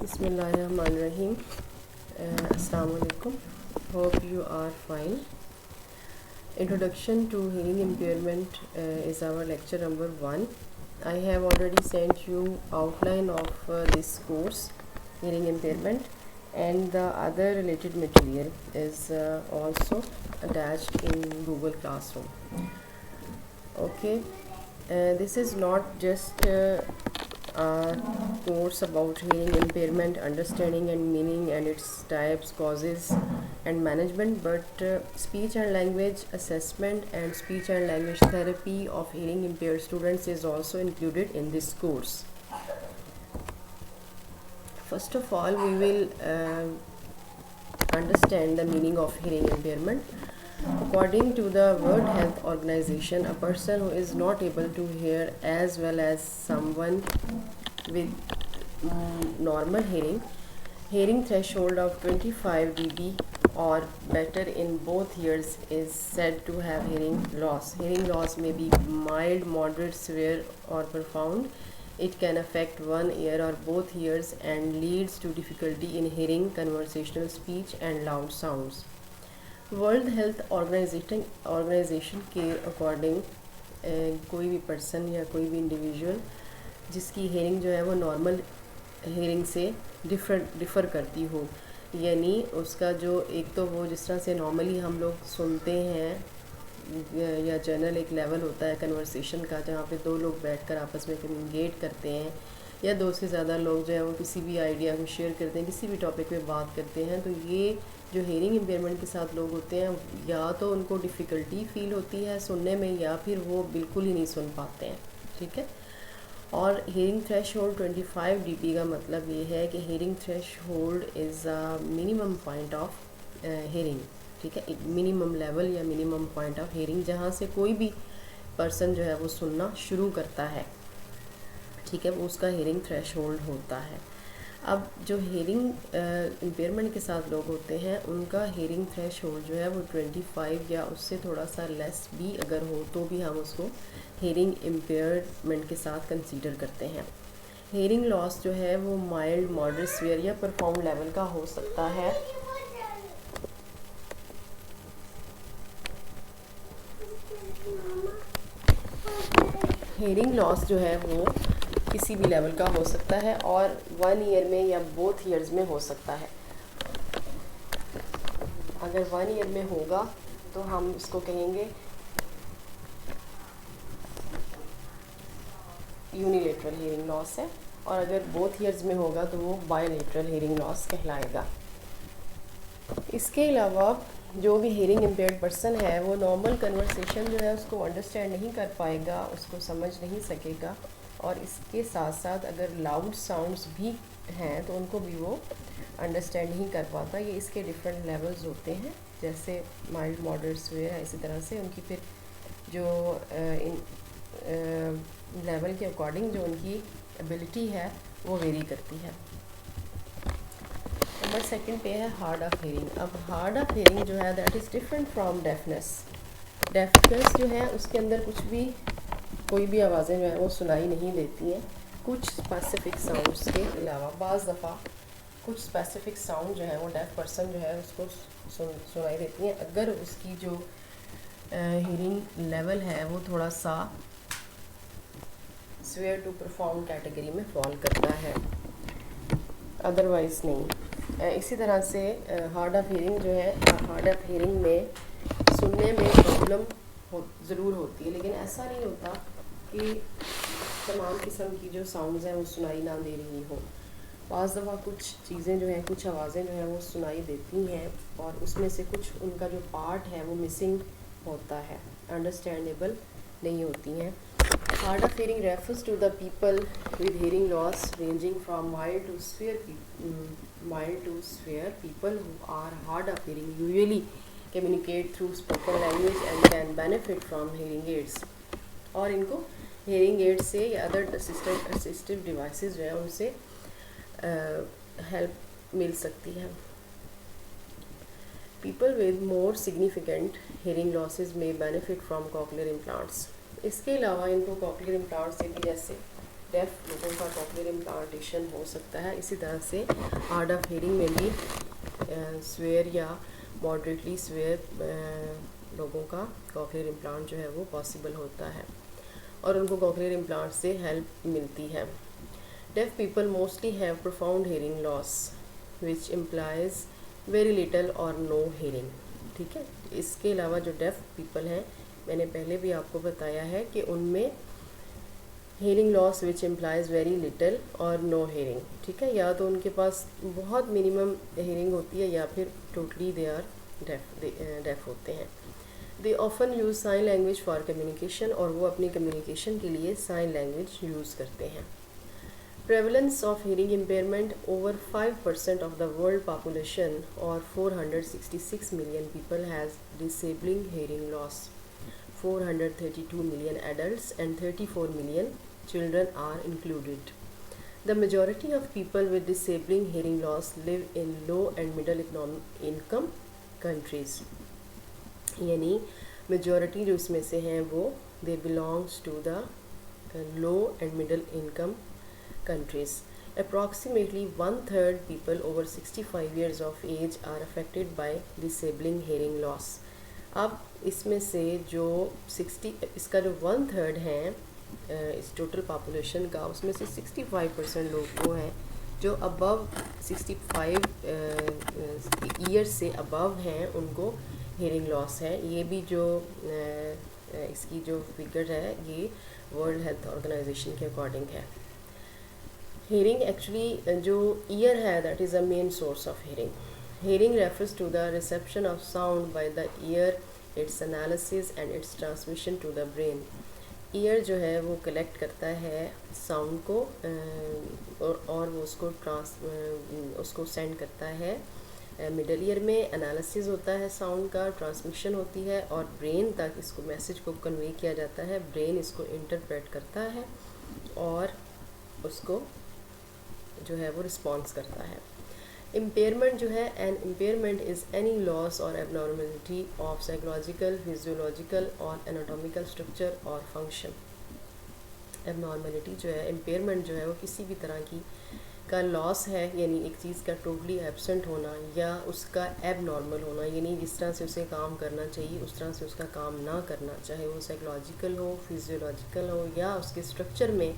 Bismillahirrahmanirrahim. Assalamu alaikum. Hope you are fine. Introduction to hearing impairment is our lecture number 1. I have already sent you outline of this course, hearing impairment, and the other related material is also attached in Google Classroom. Okay, this is not just a course about hearing impairment, understanding and meaning and its types, causes and management, but speech and language assessment and speech and language therapy of hearing impaired students is also included in this course. First of all, we will understand the meaning of hearing impairment. According to the World Health Organization, a person who is not able to hear as well as someone with normal hearing threshold of 25 dB or better in both ears is said to have hearing loss. Hearing loss may be mild, moderate, severe or profound. It can affect one ear or both ears and leads to difficulty in hearing conversational speech and loud sounds. World health organization के according कोई भी person या कोई भी individual जिसकी hearing जो है वो नॉर्मल हेयरिंग से डिफ़र करती हो, यानी उसका जो एक तो वो जिस तरह से नॉर्मली हम लोग सुनते हैं या जनरल एक लेवल होता है कन्वर्सेशन का जहाँ पे दो लोग बैठकर आपस में कम्युनिकेट करते हैं या दो से ज़्यादा लोग जो है वो किसी भी आइडिया को शेयर करते हैं, किसी भी टॉपिक पे बात करते हैं, तो ये जो हेयरिंग इम्पेयरमेंट के साथ लोग होते हैं या तो उनको डिफ़िकल्टी फ़ील होती है सुनने में या फिर वो बिल्कुल ही नहीं सुन पाते हैं. ठीक है. और हेयरिंग थ्रेश होल्ड 25 dB का मतलब ये है कि hearing threshold is a minimum point of hearing. ठीक है, एक मिनिमम लेवल या मिनिमम पॉइंट ऑफ हेयरिंग जहाँ से कोई भी पर्सन जो है वो सुनना शुरू करता है. ठीक है, वो उसका हेयरिंग थ्रेश होल्ड होता है. अब जो हेयरिंग इम्पेयरमेंट के साथ लोग होते हैं उनका हेयरिंग थ्रेश होल्ड जो है वो 25 या उससे थोड़ा सा लेस भी अगर हो तो भी हम उसको हेयरिंग इम्पेयरमेंट के साथ कंसीडर करते हैं. हेयरिंग लॉस जो है वो माइल्ड, मॉडरेट, सीवियर या परफॉर्म लेवल का हो सकता है. हेयरिंग लॉस जो है वो किसी भी लेवल का हो सकता है और 1 ईयर में या बोथ ईयर्स में हो सकता है. अगर 1 ईयर में होगा तो हम इसको कहेंगे यूनिलेटरल हेयरिंग लॉस है, और अगर बोथ ईयर्स में होगा तो वो बायलेटरल हेयरिंग लॉस कहलाएगा. इसके अलावा जो भी हेयरिंग इम्पेयर्ड पर्सन है वो नॉर्मल कन्वर्सेशन जो है उसको अंडरस्टैंड नहीं कर पाएगा, उसको समझ नहीं सकेगा, और इसके साथ साथ अगर लाउड साउंड्स भी हैं तो उनको भी वो अंडरस्टैंड नहीं कर पाता. ये इसके डिफरेंट लेवल्स होते हैं, जैसे माइल्ड, मॉडरेट, सीवियर है. इसी तरह से उनकी फिर जो इन लेवल के अकॉर्डिंग जो उनकी एबिलिटी है वो वेरी करती है. नंबर 2 पे है हार्ड ऑफ हेयरिंग. अब हार्ड ऑफ हेयरिंग जो है that is different from deafness. Deafness जो है उसके अंदर कुछ भी कोई भी आवाज़ें जो है वो सुनाई नहीं देती हैं, कुछ स्पेसिफिक साउंड्स के अलावा. बाज़ दफ़ा कुछ स्पेसिफिक साउंड जो है वो डेफ पर्सन जो है उसको सुनाई देती हैं अगर उसकी जो हेयरिंग लेवल है वो थोड़ा सा सीवियर टू परफॉर्म कैटेगरी में फॉल करता है, अदरवाइज़ नहीं. इसी तरह से हार्ड ऑफ हेयरिंग जो है, हार्ड ऑफ हेयरिंग में सुनने में प्रॉब्लम ज़रूर होती है, लेकिन ऐसा नहीं होता कि तमाम किस्म की जो साउंड्स हैं वो सुनाई ना दे रही हो. बाज़ दफ़ा कुछ चीज़ें जो हैं, कुछ आवाज़ें जो हैं वो सुनाई देती हैं और उसमें से कुछ उनका जो पार्ट है वो मिसिंग होता है, अंडरस्टैंडेबल नहीं होती हैं. Hard of hearing refers to the people with hearing loss ranging from mild to severe. People who are hard of hearing usually communicate through spoken language and can benefit from hearing aids. और इनको hearing aid से या other assistive devices जो है उनसे help मिल सकती है. People with more significant hearing losses में बेनिफिट फ्रॉम कॉक्लियर इम्प्लांट्स. इसके अलावा इनको कॉक्लियर इम्प्लांट से भी जैसे डेफ लोगों का कॉक्लियर इम्प्लांटेशन हो सकता है। इसी तरह से हार्ड ऑफ हेयरिंग में भी स्वेयर या मॉडरेटली स्वेयर लोगों का कॉक्लियर इम्प्लांट जो है वो पॉसिबल होता है और उनको कॉक्लियर इम्प्लांट से हेल्प मिलती है। Deaf people mostly have profound hearing loss which implies very little or no hearing. ठीक है, इसके अलावा जो डेफ पीपल हैं, मैंने पहले भी आपको बताया है कि उनमें hearing loss which implies very little or no hearing. ठीक है, या तो उनके पास बहुत मिनिमम हेयरिंग होती है या फिर टोटली दे आर डेफ होते हैं। They often use sign language for communication, और वो अपनी कम्युनिकेशन के लिए साइन लैंग्वेज यूज़ करते हैं। Prevalence of hearing impairment: over 5% of the world population or 466 million people has disabling hearing loss. 432 million adults and 34 million children are included. The majority of people with disabling hearing loss live in low and middle income countries. यानी majority जो इसमें से हैं वो they belongs to the low and middle income countries. Approximately 1/3 people over 65 years of age are affected by disabling hearing loss. अब इसमें से जो 60 इसका जो 1/3 है इस टोटल पॉपुलेशन का, उसमें से 65% लोग वो हैं जो अबव 65 ईयर्स से अबव हैं, उनको हेयरिंग लॉस है। ये भी जो इसकी जो फिगर है ये वर्ल्ड हेल्थ ऑर्गेनाइजेशन के अकॉर्डिंग है। हेयरिंग एक्चुअली जो ईयर है that is a main source of hearing. Hearing refers to the reception of sound by the ear, its analysis and its transmission to the brain. Ear जो है वो collect करता है sound को और वो उसको सेंड करता है मिडल ईयर में, एनालिसिस होता है साउंड का, ट्रांसमिशन होती है और ब्रेन तक इसको मैसेज को कन्वे किया जाता है। ब्रेन इसको इंटरप्रेट करता है और उसको जो है वो रिस्पॉन्स करता है। इम्पेयरमेंट जो है, an impairment is any loss or abnormality of psychological, physiological or anatomical structure or function. Abnormality जो है, इम्पेयरमेंट जो है वो किसी भी तरह की का लॉस है, यानी एक चीज़ का टोटली एब्सेंट होना या उसका एबनॉर्मल होना, यानी जिस तरह से उसे काम करना चाहिए उस तरह से उसका काम ना करना, चाहे वो साइकोलॉजिकल हो, फिजियोलॉजिकल हो या उसके स्ट्रक्चर में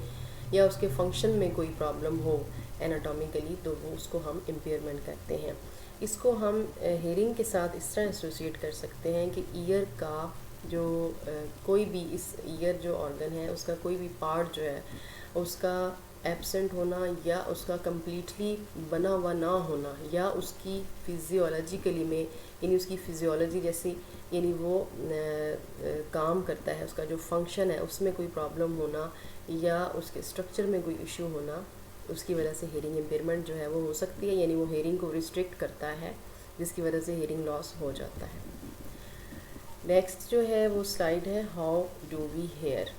या उसके फंक्शन में कोई प्रॉब्लम हो एनाटॉमिकली, तो वो उसको हम इम्पेयरमेंट कहते हैं। इसको हम हेयरिंग के साथ इस तरह एसोसिएट कर सकते हैं कि ईयर का जो कोई भी इस ईयर जो ऑर्गन है उसका कोई भी पार्ट जो है उसका एब्सेंट होना या उसका कम्प्लीटली बना हुआ ना होना या उसकी फिजियोलॉजिकली में, यानी उसकी फिजियोलॉजी जैसी यानी वो काम करता है, उसका जो फंक्शन है उसमें कोई प्रॉब्लम होना या उसके स्ट्रक्चर में कोई इशू होना, उसकी वजह से हेयरिंग इम्पेयरमेंट जो है वो हो सकती है, यानी वो हेयरिंग को रिस्ट्रिक्ट करता है जिसकी वजह से हेयरिंग लॉस हो जाता है। नेक्स्ट जो है वो स्लाइड है हाउ डू वी हेयर।